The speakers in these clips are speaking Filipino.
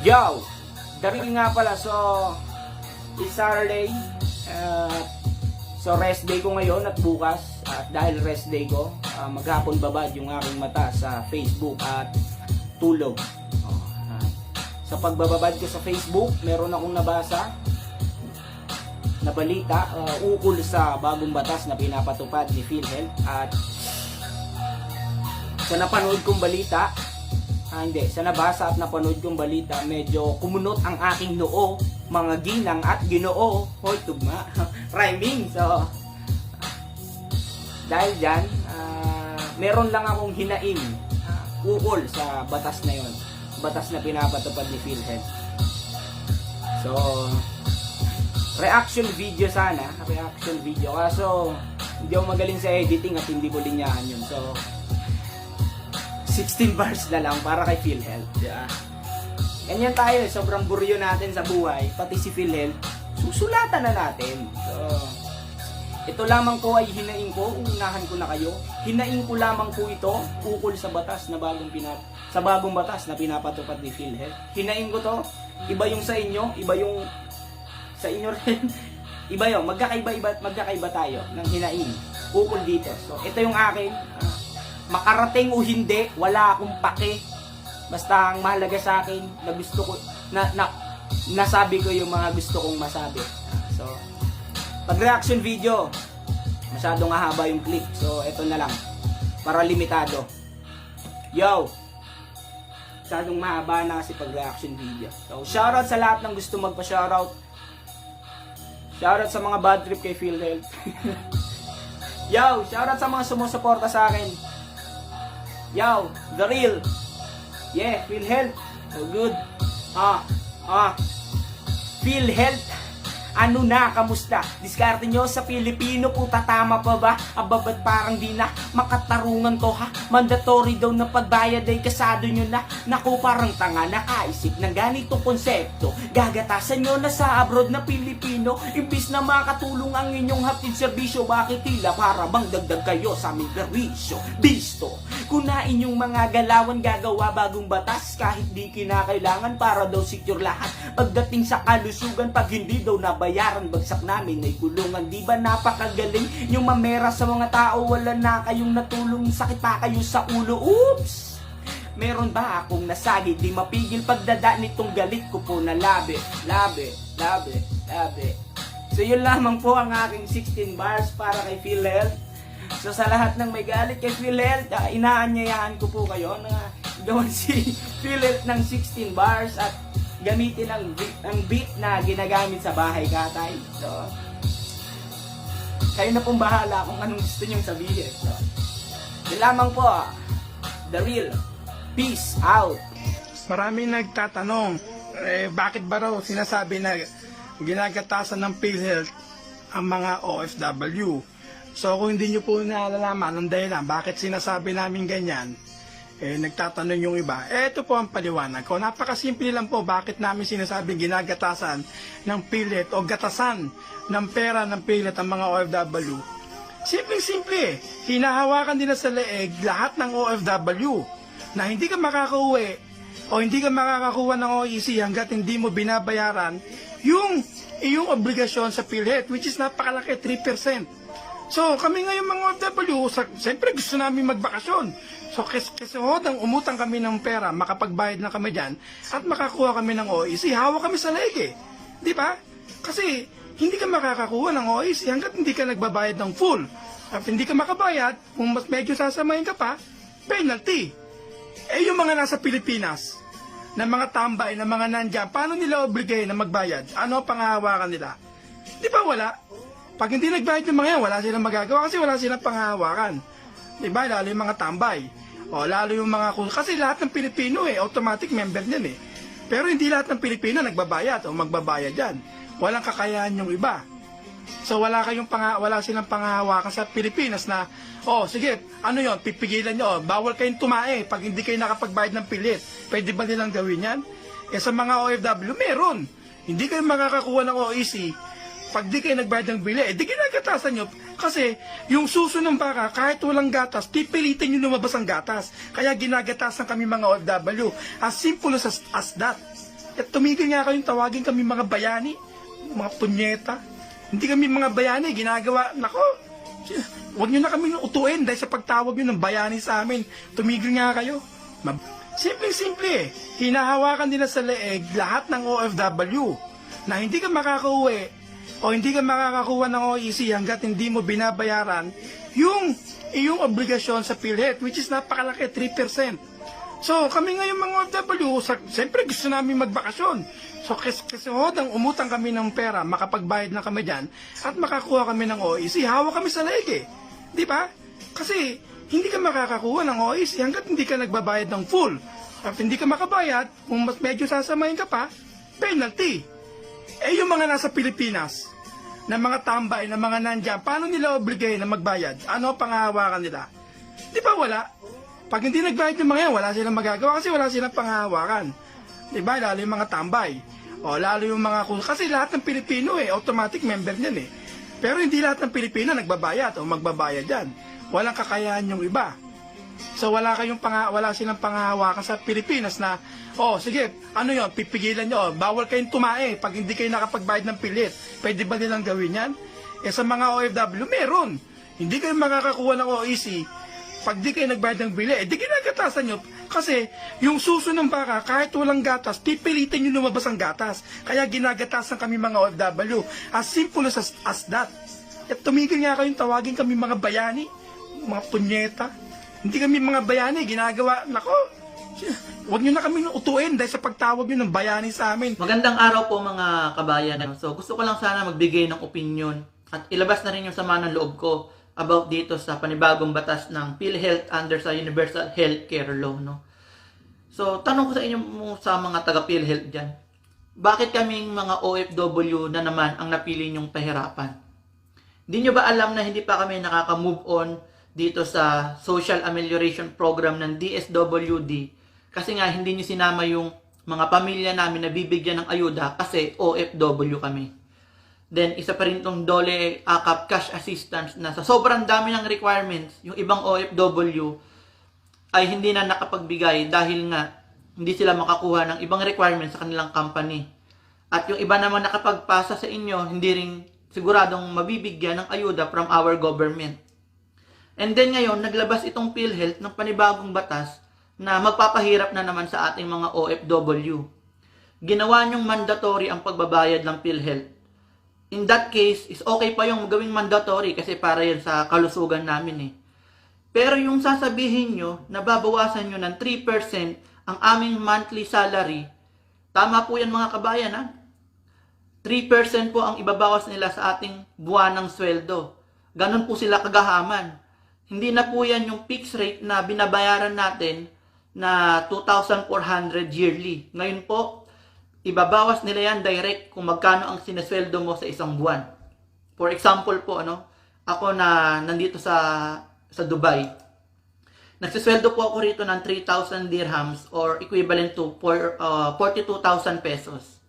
Yo! Daril nga pala, so it's Saturday. So rest day ko ngayon at bukas. At dahil rest day ko, maghapon babad yung aking mata sa Facebook at tulog. Sa pagbababad ko sa Facebook, meron akong nabasa na balita ukol sa bagong batas na pinapatupad ni PhilHealth. At sa napanood kong balita, sa nabasa at napanood kong balita, medyo kumunot ang aking noo, mga ginang at ginoo. Hoy, tugma. Rhyming. So, dahil dyan, meron lang akong hinaing ukol sa batas na yon. Batas na pinapatupad ni PhilHealth. So, reaction video sana. Reaction video. Kaso, hindi ako magaling sa editing at hindi ko linyahan yun. So, 16 bars na lang para kay PhilHealth. Yeah. Ganyan tayo, sobrang buryo natin sa buhay, pati si PhilHealth, susulatan na natin. So, ito lamang ko ay hinaing ko, unahan ko na kayo. Hinaing ko lamang po ito ukol sa batas na bagong batas na pinapatupad ni PhilHealth. Hinaing ko to, iba yung sa inyo, iba yung sa inyo rin. Iba yun, magkakaiba tayo ng hinaing ukol dito. So, ito yung akin. Makarating o hindi, wala akong pake. Basta ang mahalaga sa akin na gusto ko nasabi ko yung mga gusto kong masabi. So, pag reaction video, masyadong haba yung clip. So, ito na lang para limitado. Yo. Masyadong mahaba na kasi pag reaction video. So, shoutout sa lahat ng gusto magpa-shoutout. Shoutout sa mga bad trip kay PhilHealth. Yo, shoutout sa mga sumusuporta sa akin. Yo, the real. Yeah, PhilHealth. So good. PhilHealth. Ano na, kamusta? Diskarte nyo sa Pilipino, puta, tama pa ba? Ababad parang di na makatarungan to, ha? Mandatory daw na pagbayad ay kasado nyo na. Naku, parang tanga, nakaisip ng ganitong konsepto. Gagatasan nyo na sa abroad na Pilipino. Imbis na makatulong ang inyong hatid serbisyo, bakit tila para bang dagdag kayo sa aming perwisyo? Bisto, kunain yung mga galawan gagawa bagong batas kahit di kinakailangan para daw secure lahat. Pagdating sa kalusugan, pag hindi daw nabayaran, bagsak namin ay kulungan. Di ba napakagaling yung mamera sa mga tao? Wala na kayong natulong, sakit pa kayo sa ulo. Oops! Meron ba akong nasagi? Di mapigil pagdada nitong galit ko po na labi. So yun lamang po ang aking 16 bars para kay PhilHealth. So sa lahat ng may galit kay PhilHealth, inaanyayahan ko po kayo na gawin si PhilHealth ng 16 bars at gamitin ang beat na ginagamit sa bahay katay. So, kayo na pong bahala kung anong gusto nyong sabihin. So, yun lamang po. The real. Peace out. Maraming nagtatanong, bakit ba raw sinasabi na ginagatasan ng PhilHealth ang mga OFW? So kung hindi nyo po naalalaman ang dahilan bakit sinasabi namin ganyan, nagtatanong yung iba, ito po ang paliwanag ko. Napakasimple lang po bakit namin sinasabing ginagatasan ng PhilHealth o gatasan ng pera ng PhilHealth ang mga OFW. Simple-simple. Hinahawakan nila sa leeg lahat ng OFW na hindi ka makakauwi o hindi ka makakakuha ng OEC hanggat hindi mo binabayaran yung iyong obligasyon sa PhilHealth, which is napakalaki, 3%. So, kami ngayon mga OFW, siyempre gusto namin magbakasyon. So, kasi hodang umutang kami ng pera, makapagbayad na kami dyan, at makakuha kami ng OEC, hawak kami sa leeg. Di ba? Kasi, hindi ka makakakuha ng OEC hanggat hindi ka nagbabayad ng full. At hindi ka makabayad, kung mas medyo sasamahin ka pa, penalty. Yung mga nasa Pilipinas, na mga tambay, na mga nandyan, paano nila obligahin na magbayad? Ano ang panghahawakan nila? Di ba wala? Pag hindi nagbayad yung mga yan, wala silang magagawa kasi wala silang panghahawakan. Diba? Lalo yung mga tambay. O lalo yung mga... Kasi lahat ng Pilipino automatic member niyan . Pero hindi lahat ng Pilipino nagbabayad o magbabayad yan. Walang kakayahan yung iba. So wala silang panghahawakan sa Pilipinas na, sige, ano yon, pipigilan nyo, bawal kayong tumae pag hindi kayo nakapagbayad ng pilit. Pwede ba nilang gawin yan? Sa mga OFW, meron. Hindi kayo makakakuha ng OEC pag di kayo nagbayad ng bili, di ginagatasan nyo. Kasi yung suso ng baka, kahit walang gatas, pipilitin nyo lumabas ang gatas. Kaya ginagatasan kami mga OFW. As simple as that. At tumigil nga kayong tawagin kami mga bayani, mga punyeta. Hindi kami mga bayani, ginagawa, nako, huwag nyo na kami utuin dahil sa pagtawag nyo ng bayani sa amin. Tumigil nga kayo. Simple-simple eh. Hinahawakan nila sa leeg lahat ng OFW na hindi ka makakauwi o hindi ka makakakuha ng OEC hanggat hindi mo binabayaran yung iyong obligasyon sa PhilHealth, which is napakalaki, 3%. So kami ngayon mga OFW, siyempre gusto namin magbakasyon. So kasi hodang umutang kami ng pera, makapagbayad na kami dyan at makakuha kami ng OEC, hawak kami sa leeg eh. Di ba? Kasi hindi ka makakakuha ng OEC hanggat hindi ka nagbabayad ng full. At hindi ka makabayad, kung mas medyo sasamahin ka pa, penalty. Eh yung mga nasa Pilipinas, na mga tambay, na mga nandyan, paano nila obligay na magbayad? Ano ang panghahawakan nila? Di ba wala? Pag hindi nagbayad ng mga yan, wala silang magagawa kasi wala silang panghahawakan. Di ba? Lalo yung mga tambay. O lalo yung mga... Kasi lahat ng Pilipino automatic member niyan eh. Pero hindi lahat ng Pilipino nagbabayad o magbabayad yan. Walang kakayahan yung iba. So wala silang panghahawakan sa Pilipinas na, sige, ano yon, pipigilan nyo, bawal kayong tumae pag hindi kayo nakapagbayad ng pilit. Pwede ba nilang gawin yan? Sa mga OFW, meron. Hindi kayo makakakuha ng OEC pag di kayo nagbayad ng bili. Di ginagatasan nyo. Kasi yung suso ng baka, kahit walang gatas, pipilitin nyo lumabas ang gatas. Kaya ginagatasan kami mga OFW. As simple as that. At tumigil nga kayong tawagin kami mga bayani, mga punyeta. Hindi kami mga bayani, ginagawa, nako, huwag nyo na kami utuin dahil sa pagtawag nyo ng bayani sa amin. Magandang araw po mga kabayan. So gusto ko lang sana magbigay ng opinion at ilabas na rin yung sama ng loob ko about dito sa panibagong batas ng PhilHealth under sa Universal Healthcare Law. No? So tanong ko sa inyo sa mga taga-PhilHealth dyan, bakit kaming mga OFW na naman ang napili nyong pahirapan? Hindi nyo ba alam na hindi pa kami nakaka-move on dito sa Social Amelioration Program ng DSWD kasi nga hindi nyo sinama yung mga pamilya namin na bibigyan ng ayuda kasi OFW kami. Then, isa pa rin itong DOLE AKAP cash assistance na sa sobrang dami ng requirements, yung ibang OFW ay hindi na nakapagbigay dahil nga hindi sila makakuha ng ibang requirements sa kanilang company. At yung iba naman nakapagpasa sa inyo, hindi rin siguradong mabibigyan ng ayuda from our government. And then ngayon, naglabas itong PhilHealth ng panibagong batas na magpapahirap na naman sa ating mga OFW. Ginawa niyong mandatory ang pagbabayad ng PhilHealth. In that case, is okay pa yung gawing mandatory kasi para yan sa kalusugan namin eh. Pero yung sasabihin nyo na babawasan nyo ng 3% ang aming monthly salary, tama po yan mga kabayan ha? 3% po ang ibabawas nila sa ating buwanang sweldo. Ganon po sila kagahaman. Hindi na po yan yung fixed rate na binabayaran natin na 2,400 yearly. Ngayon po, ibabawas nila yan direct kung magkano ang sinesweldo mo sa isang buwan. For example po, ako na nandito sa Dubai. Nagsisweldo po ako rito ng 3,000 dirhams or equivalent to 42,000 pesos.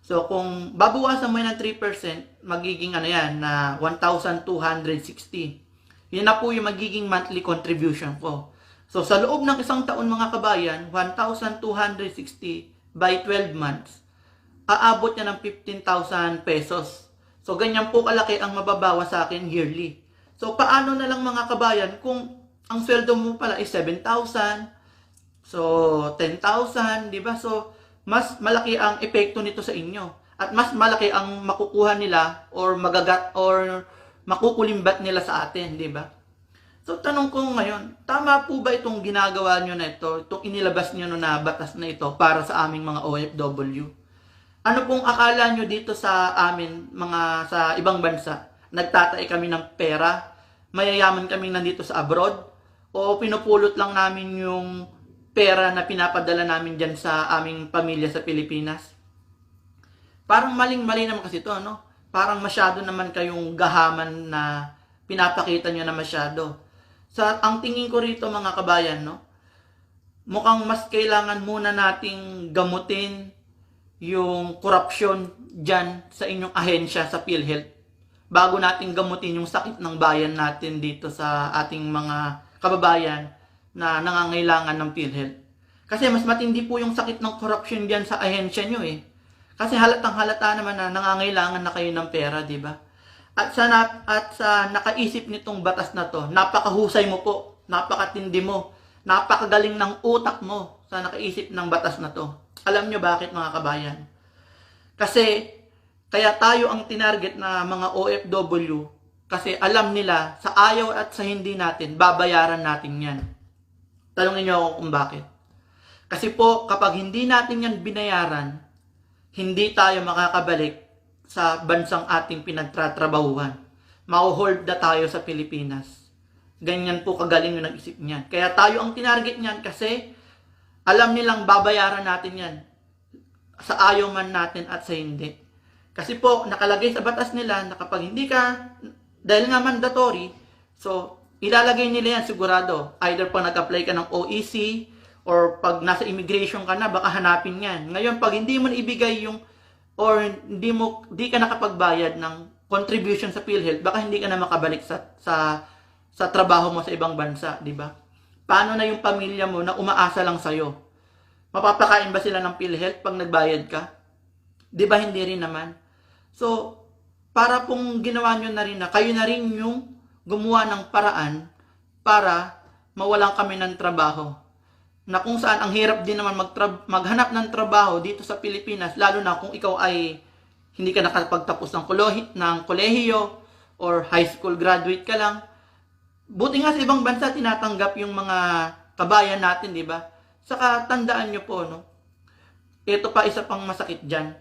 So kung babawasan mo yan ng 3%, magiging na 1,260. Yun na po yung magiging monthly contribution ko. So, sa loob ng isang taon mga kabayan, 1,260 by 12 months, aabot niya ng 15,000 pesos. So, ganyan po kalaki ang mababawa sa akin yearly. So, paano na lang mga kabayan kung ang sweldo mo pala is 7,000, so 10,000, di ba? So, mas malaki ang epekto nito sa inyo. At mas malaki ang makukuha nila or makukulimbat nila sa atin, di ba? So, tanong ko ngayon, tama po ba itong ginagawa nyo na ito, itong inilabas nyo na batas na ito para sa aming mga OFW? Ano pong akala nyo dito sa amin, sa ibang bansa? Nagtatay kami ng pera? Mayayaman kami nandito sa abroad? O pinupulot lang namin yung pera na pinapadala namin dyan sa aming pamilya sa Pilipinas? Parang maling-mali naman kasi ito, Parang masyado naman kayong gahaman na pinapakita nyo na masyado. Ang tingin ko rito mga kabayan, mukhang mas kailangan muna nating gamutin yung korupsyon dyan sa inyong ahensya sa PhilHealth bago nating gamutin yung sakit ng bayan natin dito sa ating mga kababayan na nangangailangan ng PhilHealth. Kasi mas matindi po yung sakit ng corruption diyan sa ahensya nyo eh. Kasi halatang halata naman na nangangailangan na kayo ng pera, di ba? At sa nakaisip nitong batas na to, napakahusay mo po, napakatindi mo, napakagaling ng utak mo sa nakaisip ng batas na to. Alam nyo bakit mga kabayan? Kasi kaya tayo ang tinarget na mga OFW kasi alam nila sa ayaw at sa hindi natin, babayaran natin yan. Tanungin nyo ako kung bakit. Kasi po kapag hindi natin yan binayaran, hindi tayo makakabalik sa bansang ating pinagtatrabahuhan. Mau-hold na tayo sa Pilipinas. Ganyan po kagaling yung nag-isip niyan. Kaya tayo ang tinarget niyan kasi alam nilang babayaran natin yan. Sa ayaw man natin at sa hindi. Kasi po, nakalagay sa batas nila na kapag hindi ka, dahil nga mandatory, so ilalagay nila yan sigurado. Either pag nag-apply ka ng OEC, or pag nasa immigration ka na, baka hanapin yan. Ngayon, pag hindi mo ibigay yung, or hindi ka nakapagbayad ng contribution sa PhilHealth, baka hindi ka na makabalik sa trabaho mo sa ibang bansa, di ba? Paano na yung pamilya mo na umaasa lang sa'yo? Mapapakain ba sila ng PhilHealth pag nagbayad ka? Di ba hindi rin naman? So, para pong ginawa nyo na rin na, kayo na rin yung gumawa ng paraan para mawalan kami ng trabaho. Na kung saan ang hirap din naman maghanap ng trabaho dito sa Pilipinas, lalo na kung ikaw ay hindi ka nakapagtapos ng kolehiyo or high school graduate ka lang. Buti nga sa ibang bansa tinatanggap yung mga kabayan natin, di ba? Saka tandaan nyo po, no? Ito pa isa pang masakit dyan.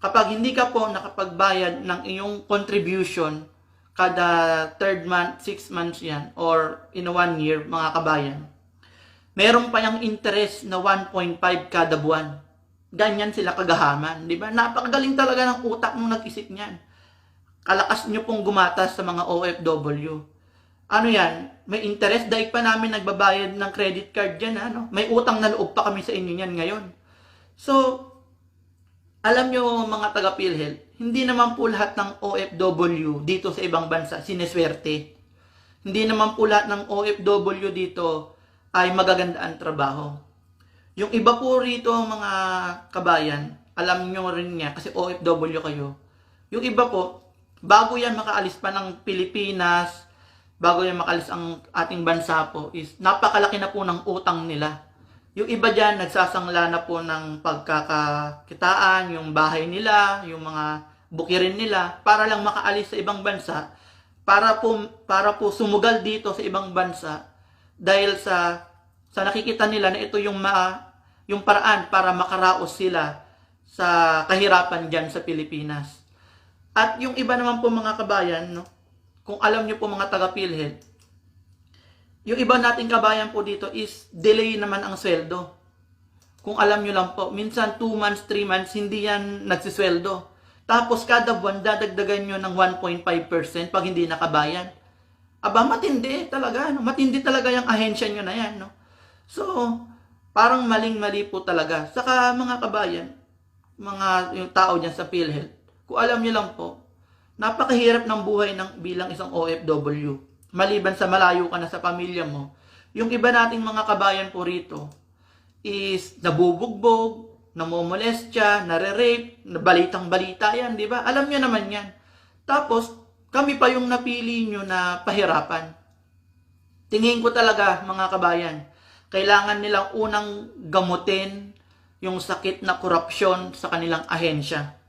Kapag hindi ka po nakapagbayad ng iyong contribution kada 3rd month, 6 months yan, or in 1 year, mga kabayan, meron pa yung interest na 1.5 kada buwan. Ganyan sila kagahaman, di ba? Napakagaling talaga ng utak nung nag-isip niyan. Kalakas nyo pong gumatas sa mga OFW. Ano yan? May interest, daig pa namin nagbabayad ng credit card dyan, ano? May utang na loob pa kami sa inyo yan ngayon. So, alam nyo mga taga-PhilHealth, hindi naman po lahat ng OFW dito sa ibang bansa sineswerte. Hindi naman po lahat ng OFW dito ay magaganda ang trabaho. Yung iba po rito mga kabayan, alam nyo rin niya kasi OFW kayo. Yung iba po, bago yan makaalis pa ng Pilipinas, bago yan makaalis ang ating bansa po, is napakalaki na po ng utang nila. Yung iba dyan, nagsasangla na po ng pagkakakitaan, yung bahay nila, yung mga bukirin nila, para lang makaalis sa ibang bansa, para po sumugal dito sa ibang bansa, dahil sa nakikita nila na ito yung paraan para makaraos sila sa kahirapan dyan sa Pilipinas. At yung iba naman po mga kabayan, no, kung alam nyo po mga taga-PhilHealth, yung iba nating kabayan po dito is delay naman ang sweldo. Kung alam nyo lang po, minsan 2 months, 3 months, hindi yan nagsisweldo. Tapos kada buwan, dadagdagan nyo ng 1.5% pag hindi nakabayan. Aba, matindi talaga. No? Matindi talaga yung ahensya nyo na yan. No? So, parang maling-mali po talaga. Saka mga kabayan, yung tao dyan sa PhilHealth, kung alam nyo lang po, napakahirap ng buhay bilang isang OFW. Maliban sa malayo ka na sa pamilya mo, yung iba nating mga kabayan po rito is nabubugbog, namomolestya, nare-rape, balitang-balita yan, di ba? Alam nyo naman yan. Tapos, kami pa yung napili nyo na pahirapan. Tingin ko talaga, mga kabayan, kailangan nilang unang gamutin yung sakit na korupsyon sa kanilang ahensya.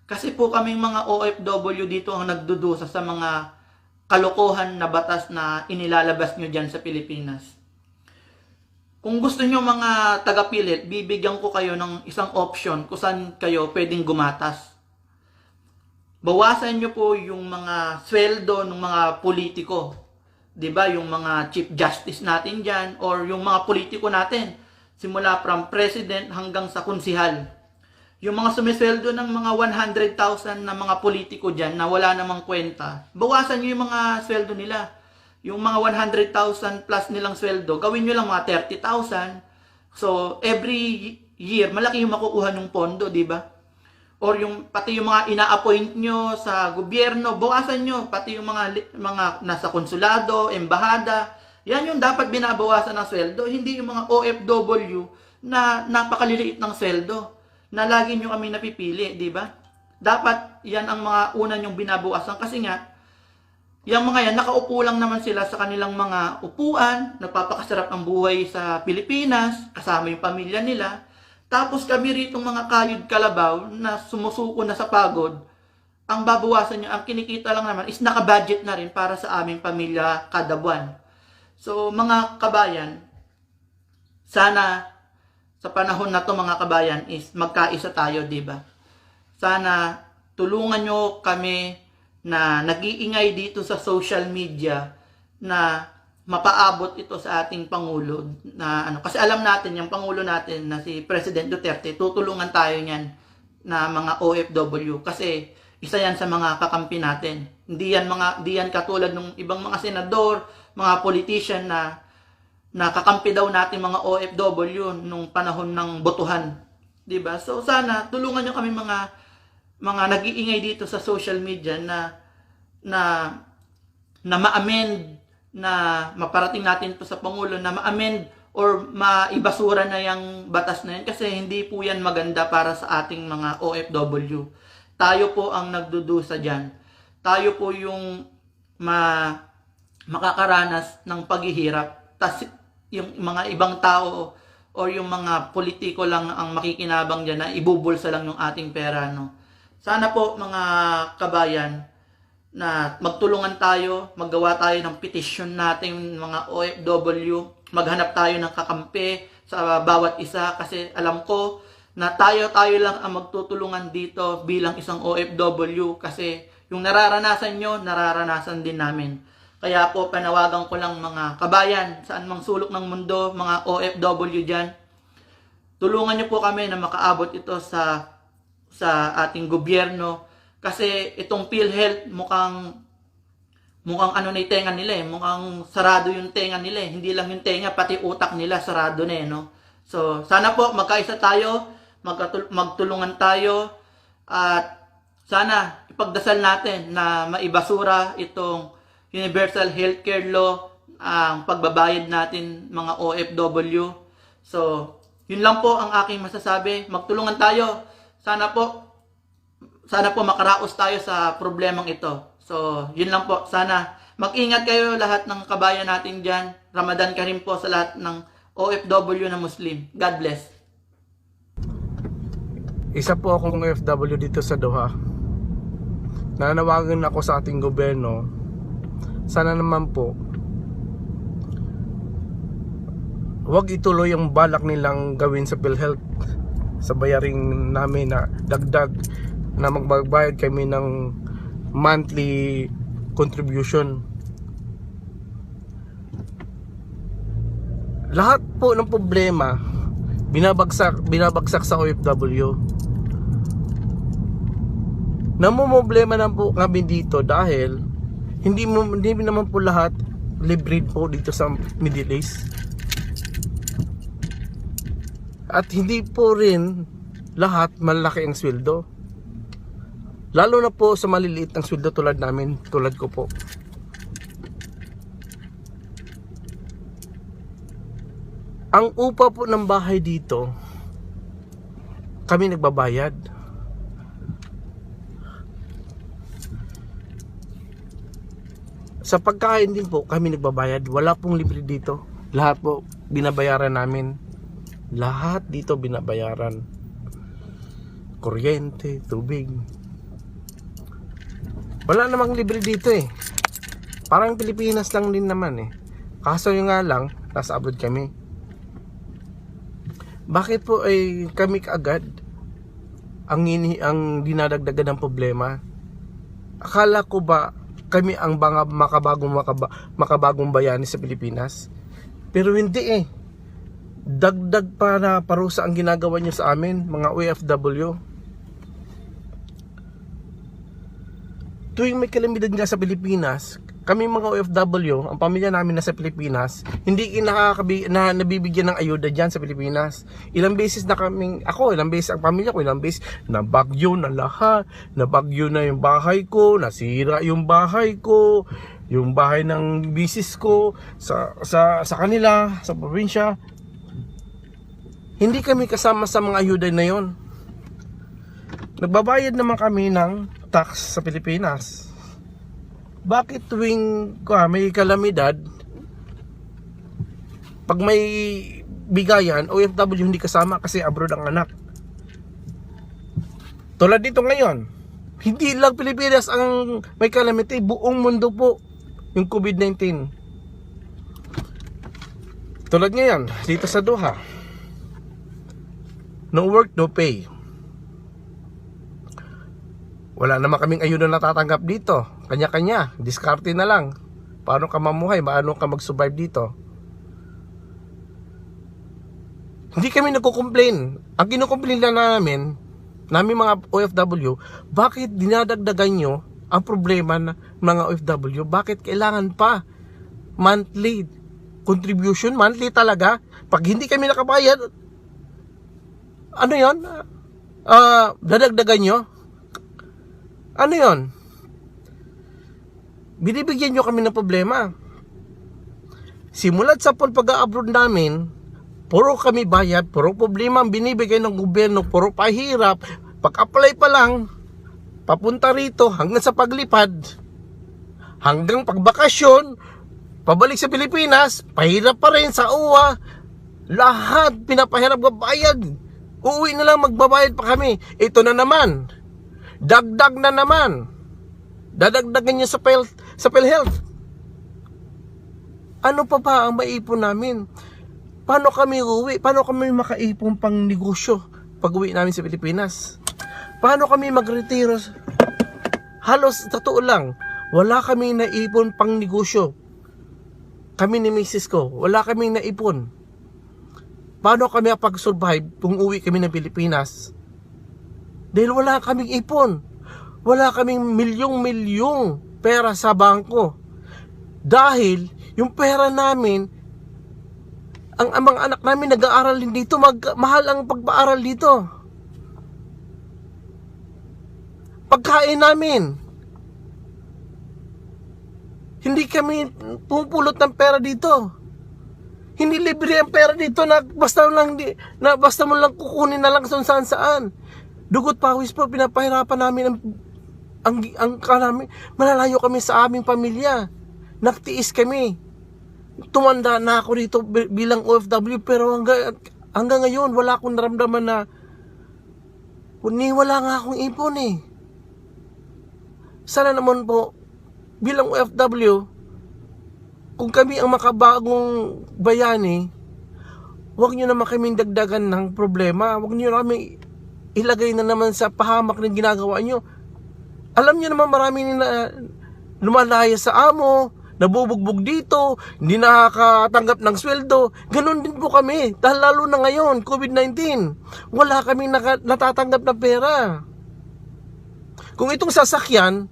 Kasi po kaming mga OFW dito ang nagdudusa sa mga kalokohan na batas na inilalabas nyo dyan sa Pilipinas. Kung gusto nyo mga taga-PhilHealth, bibigyan ko kayo ng isang option kung saan kayo pwedeng gumatas. Bawasan nyo po yung mga sweldo ng mga politiko. Diba? Yung mga Chief Justice natin dyan or yung mga politiko natin. Simula from President hanggang sa konsihal. Yung mga sumisweldo ng mga 100,000 na mga politiko dyan na wala namang kwenta, bawasan nyo yung mga sweldo nila. Yung mga 100,000 plus nilang sweldo, gawin nyo lang mga 30,000. So, every year, malaki yung makukuha ng pondo, di ba? Or pati yung mga ina-appoint nyo sa gobyerno, bawasan nyo. Pati yung mga nasa konsulado, embahada, yan yung dapat binabawasan ng sweldo. Hindi yung mga OFW na napakaliliit ng sweldo na lagi nyo kami napipili, di ba? Dapat yan ang mga una nyong binabawasan kasi nga, yung mga yan, nakaupo lang naman sila sa kanilang mga upuan, nagpapakasarap ang buhay sa Pilipinas, kasama yung pamilya nila. Tapos kami ritong mga kayod kalabaw na sumusuko na sa pagod, ang babawasan nyo, ang kinikita lang naman is nakabudget na rin para sa aming pamilya kada buwan. So mga kabayan, sana sa panahon na to mga kabayan is magkaisa tayo, di ba? Sana tulungan nyo kami na nag-iingay dito sa social media na mapaabot ito sa ating Pangulo na kasi alam natin yung Pangulo natin na si President Duterte, tutulungan tayo niyan na mga OFW kasi isa yan sa mga kakampi natin. Hindi yan katulad ng ibang mga senador, mga politician na kakampi daw natin mga OFW nung panahon ng botohan. 'Di ba? So sana tulungan niyo kami mga nag-iingay dito sa social media na ma-amend, na maparating natin to sa Pangulo, na ma-amend or maibasura na yung batas na yan kasi hindi po yan maganda para sa ating mga OFW. Tayo po ang nagdudusa dyan. Tayo po yung makakaranas ng paghihirap. Tas yung mga ibang tao o yung mga politiko lang ang makikinabang dyan na ibubulsa lang yung ating pera, no? Sana po mga kabayan na magtulungan tayo, maggawa tayo ng petition natin mga OFW, maghanap tayo ng kakampi sa bawat isa kasi alam ko na tayo lang ang magtutulungan dito bilang isang OFW kasi yung nararanasan nyo, nararanasan din namin. Kaya po panawagan ko lang mga kabayan, saan mang sulok ng mundo, mga OFW dyan, tulungan nyo po kami na makaabot ito sa ating gobyerno kasi itong PhilHealth mukhang ano na yung tenga nila eh, mukhang sarado yung tenga nila eh. Hindi lang yung tenga, pati utak nila sarado na eh, no? So sana po magkaisa tayo, magtulungan tayo at sana ipagdasal natin na maibasura itong Universal Healthcare Law, ang pagbabayad natin mga OFW. So yun lang po ang aking masasabi, magtulungan tayo. Sana po makaraos tayo sa problemang ito. So, yun lang po. Sana mag-ingat kayo lahat ng kabayan natin dyan. Ramadan Karim po sa lahat ng OFW na Muslim. God bless. Isa po akong OFW dito sa Doha. Nanawagan ako sa ating gobyerno. Sana naman po huwag ituloy ang balak nilang gawin sa PhilHealth sa bayaring namin na dagdag na magbabayad kami ng monthly contribution. Lahat po ng problema binabagsak sa OFW. Namumblema na po kami dito dahil hindi naman po lahat libre po dito sa Middle East. At hindi po rin lahat malaki ang sweldo. Lalo na po sa maliliit ang sweldo tulad namin, tulad ko po. Ang upa po ng bahay dito, kami nagbabayad. Sa pagkain din po, kami nagbabayad. Wala pong libre dito. Lahat po binabayaran namin. Lahat dito binabayaran. Kuryente, tubig. Wala namang libre dito eh. Parang Pilipinas lang din naman eh. Kaso yung nga lang, nasa abroad kami. Bakit po ay kami kaagad ang dinadagdagan ng problema? Akala ko ba kami ang makabagong bayani sa Pilipinas? Pero hindi eh. Dagdag pa na parusa ang ginagawa nyo sa amin, mga OFW. Tuwing may kalamidad nga sa Pilipinas, kami mga OFW, ang pamilya namin nasa Pilipinas, hindi nabibigyan ng ayuda dyan sa Pilipinas. Ilang beses na ilang beses ang pamilya ko, ilang beses na bagyo na lahat, na bagyo na yung bahay ko, nasira yung bahay ko, yung bahay ng bisis ko sa kanila, sa probinsya. Hindi kami kasama sa mga ayuda na yon. Nagbabayad naman kami ng tax sa Pilipinas. Bakit tuwing may kalamidad, pag may bigayan, OFW hindi kasama kasi abroad ang anak? Tulad dito ngayon, hindi lang Pilipinas ang may calamity, buong mundo po yung COVID-19. Tulad ngayon, dito sa Doha, no work, no pay. Wala naman kaming ayuda na natatanggap dito. Kanya-kanya, diskarte na lang. Paano ka mamuhay, paano ka mag-survive dito? Hindi kami nagko-complain. Ang kino-complain lang namin mga OFW, bakit dinadagdagan nyo ang problema ng mga OFW? Bakit kailangan pa monthly contribution? Monthly talaga? Pag hindi kami nakabayad, ano yon? Dadagdagan nyo? Ano yon? Binibigyan nyo kami ng problema. Simulat sa pag-abroad namin, puro kami bayad, puro problema ang binibigay ng gobyerno, puro pahirap. Pag-apply pa lang, papunta rito hanggang sa paglipad, hanggang pagbakasyon, pabalik sa Pilipinas, pahirap pa rin sa uwa. Lahat pinapahirap bayad. Uuwi na lang, magbabayad pa kami. Ito na naman. Dagdag na naman. Dadagdagan niyo sa PhilHealth. Ano pa ba ang maipon namin? Paano kami uwi? Paano kami makaipon pang negosyo pag uwi namin sa Pilipinas? Paano kami magretiro? Halos, totoo lang, wala kami naipon pang negosyo. Kami ni misis ko, wala kami naipon. Paano kami pag-survive kung uwi kami ng Pilipinas? Dahil wala kaming ipon. Wala kaming milyong-milyong pera sa bangko. Dahil yung pera namin, ang mga anak namin nag-aaral din dito, mahal ang pagpaaral dito. Pagkain namin, hindi kami pupulot ng pera dito. Hindi libre ang pera dito na basta mo lang kukunin na lang saan. Dugot pawis po, pinapahirapan namin ang namin. Malalayo kami sa aming pamilya. Nagtiis kami. Tumanda na ako dito bilang OFW, pero hanggang ngayon wala akong naramdaman na wala nga akong ipon eh. Sana naman po bilang OFW, kung kami ang makabagong bayani, huwag nyo naman kaming dagdagan ng problema. Huwag nyo naman ilagay na naman sa pahamak ng ginagawa nyo. Alam nyo naman marami na lumalaya sa amo, nabubugbog dito, hindi nakakatanggap ng sweldo. Ganon din po kami, dahil lalo na ngayon, COVID-19. Wala kaming natatanggap na pera. Kung itong sasakyan,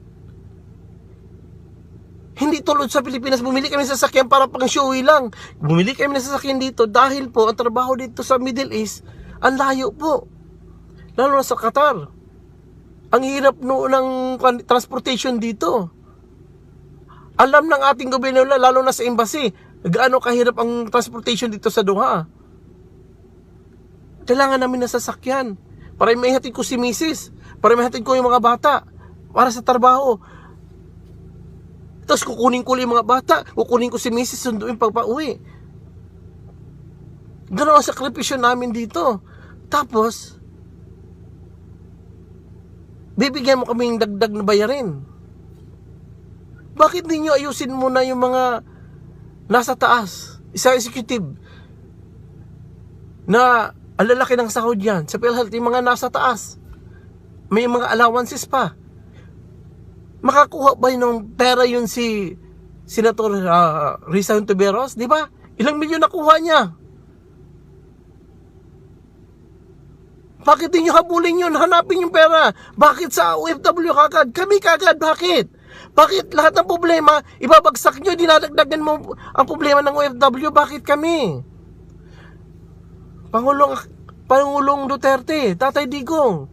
hindi tulad sa Pilipinas, bumili kami ng sasakyan para pang showy lang. Bumili kami ng sasakyan dito dahil po ang trabaho dito sa Middle East, ang layo po. Lalo na sa Qatar. Ang hirap ng transportation dito. Alam ng ating gobyerno, lalo na sa embassy, gaano kahirap ang transportation dito sa Doha. Kailangan namin ng sasakyan para may hatid ko si misis, para may hatid ko yung mga bata para sa trabaho. Tapos kukunin ko yung mga bata, kukunin ko si misis, sunduin pagpa-uwi. Gano'n ang sakripisyo namin dito. Tapos bibigyan mo kaming dagdag na bayarin. Bakit ninyo ayusin muna yung mga nasa taas? Isang executive na ang lalaki ng sahod yan sa PhilHealth, yung mga nasa taas, may mga allowances pa. Makakuha ba yun ng pera yun si Senator Risa Hontiveros? Di ba? Ilang milyon nakuha niya? Bakit niyo habulin yun? Hanapin yung pera. Bakit sa OFW kagad? Kami kagad. Bakit? Bakit lahat ng problema, ibabagsak nyo, dinadagdagan mo ang problema ng OFW? Bakit kami? Pangulong Duterte, Tatay Digong,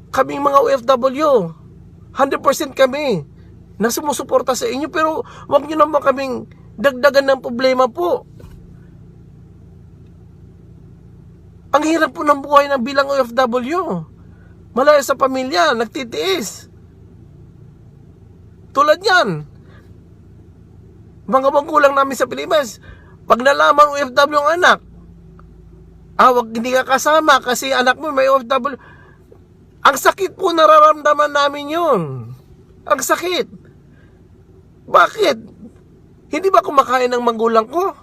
kaming mga OFW, 100% kami na sumusuporta sa inyo, pero wag nyo naman kaming dagdagan ng problema po. Ang hirap po ng buhay ng bilang OFW. Malayo sa pamilya, nagtitiis. Tulad yan. Mga magulang namin sa Pilipinas, pag nalaman OFW ang anak, wag hindi ka kasama kasi anak mo may OFW. Ang sakit po nararamdaman namin yun. Ang sakit. Bakit? Hindi ba kumakain ng magulang ko?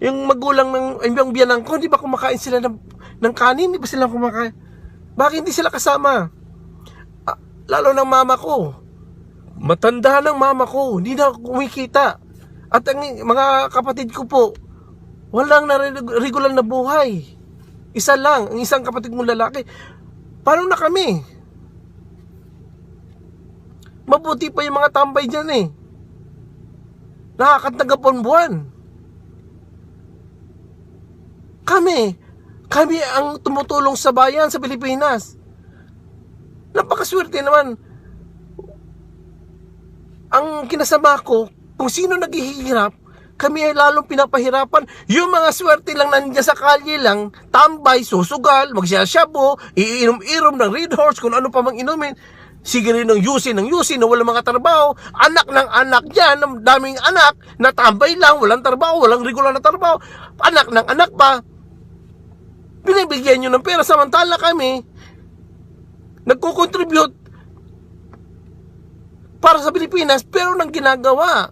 Yung magulang yung biyanan ko, hindi ba kumakain sila ng kanin? Hindi ba sila kumakain? Bakit hindi sila kasama? Lalo ng mama ko. Matanda ng mama ko, hindi na kumikita. At ang mga kapatid ko po, walang regular na buhay. Isa lang, ang isang kapatid mong lalaki. Paano na kami? Mabuti pa yung mga tambay dyan eh. Nakakatagapon buwan. Kami ang tumutulong sa bayan sa Pilipinas. Napakaswerte naman. Ang kinasama ko, kung sino naghihirap, kami ay lalong pinapahirapan. Yung mga swerte lang nandiyan sa kalye lang, tambay, susugal, magsiyasyabo, iinom-inom ng Red Horse, kung ano pa mang inumin. Sige rin ng yusin na walang mga trabaho. Anak ng anak yan, daming anak, na tambay lang, walang trabaho, walang regular na trabaho. Anak ng anak pa. Binibigyan nyo ng pera, samantala kami nagko-contribute para sa Pilipinas, pero nang ginagawa,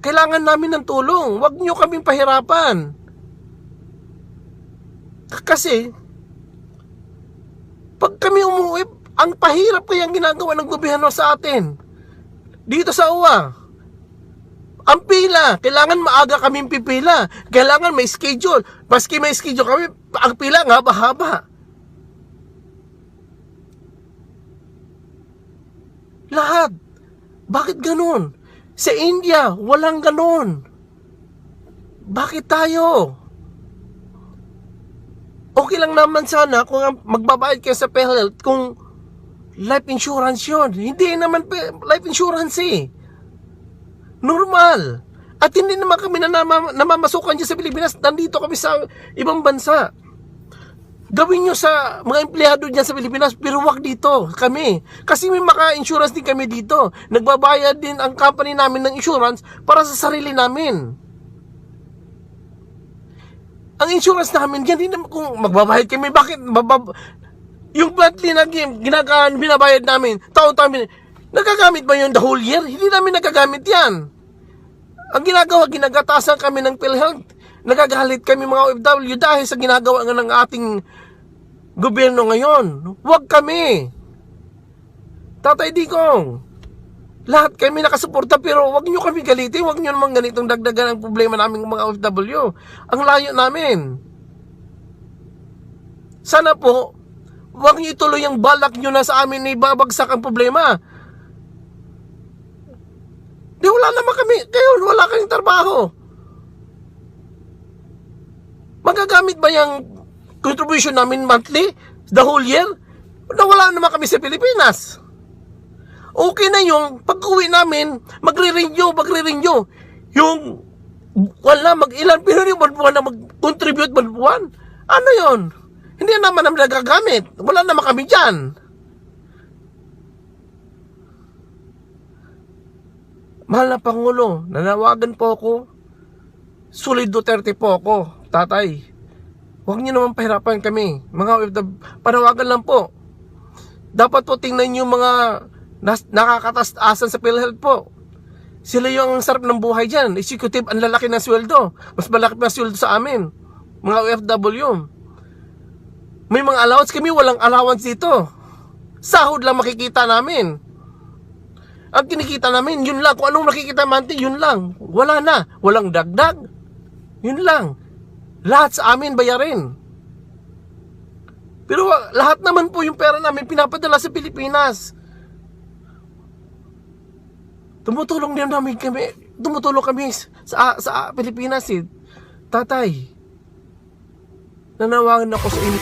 kailangan namin ng tulong. Huwag nyo kaming pahirapan. Kasi pag kami umuwi, ang pahirap kayang ginagawa ng gobyerno sa atin dito sa UWA. Ang pila, kailangan maaga kaming pipila. Kailangan may schedule. Maski may schedule kami, ang pila nga haba. Lahat. Bakit ganun? Sa India, walang ganun. Bakit tayo? Okay lang naman sana kung magbabayad kayo sa PhilHealth kung life insurance yun. Hindi naman life insurance eh. Normal. At hindi naman kami namamasukan dyan sa Pilipinas. Nandito kami sa ibang bansa. Gawin nyo sa mga empleyado dyan sa Pilipinas, pero wag dito kami. Kasi may maka-insurance din kami dito. Nagbabayad din ang company namin ng insurance para sa sarili namin. Ang insurance namin, yan din naman kung magbabayad kami. Bakit? Yung monthly na binabayad namin, taon-taon, nagagamit ba yun the whole year? Hindi namin nagagamit yan. Ang ginagawa, ginagatasan kami ng PhilHealth. Nagagalit kami mga OFW dahil sa ginagawa ng ating gobyerno ngayon. Huwag kami. Tatay Digong, lahat kami nakasuporta, pero huwag nyo kami galitin. Huwag nyo naman ganitong dagdagan ang problema namin mga OFW. Ang layo namin. Sana po, huwag nyo ituloy ang balak nyo na sa amin na ibabagsak ang problema. Di wala naman kami, kayo wala kayong trabaho. Magagamit ba yung contribution namin monthly, the whole year? Wala naman kami sa Pilipinas. Okay na yung pag-uwi namin, magre-renew. Yung wala mag-ilan, pero yung buwan na mag-contribute buwan. Ano yon? Hindi naman namin nagagamit. Wala naman kami dyan. Mahal na Pangulo, nanawagan po ako. Solid Duterte po ako, tatay. Huwag niyo naman pahirapan kami. Mga panawagan lang po. Dapat po tingnan niyo mga nakakataas-asan sa PhilHealth po. Sila yung sarap ng buhay dyan. Executive, ang lalaki ng sweldo. Mas malaki pa sweldo sa amin. Mga OFW. May mga allowance, kami walang allowance dito. Sahod lang makikita namin. Ang kinikita namin, yun lang. Kung anong nakikita monthly, yun lang. Wala na. Walang dagdag. Yun lang. Lahat sa amin bayarin. Pero lahat naman po yung pera namin pinapadala sa Pilipinas. Tumutulong kami sa Pilipinas eh. Tatay, nanawagan ako sa inyo.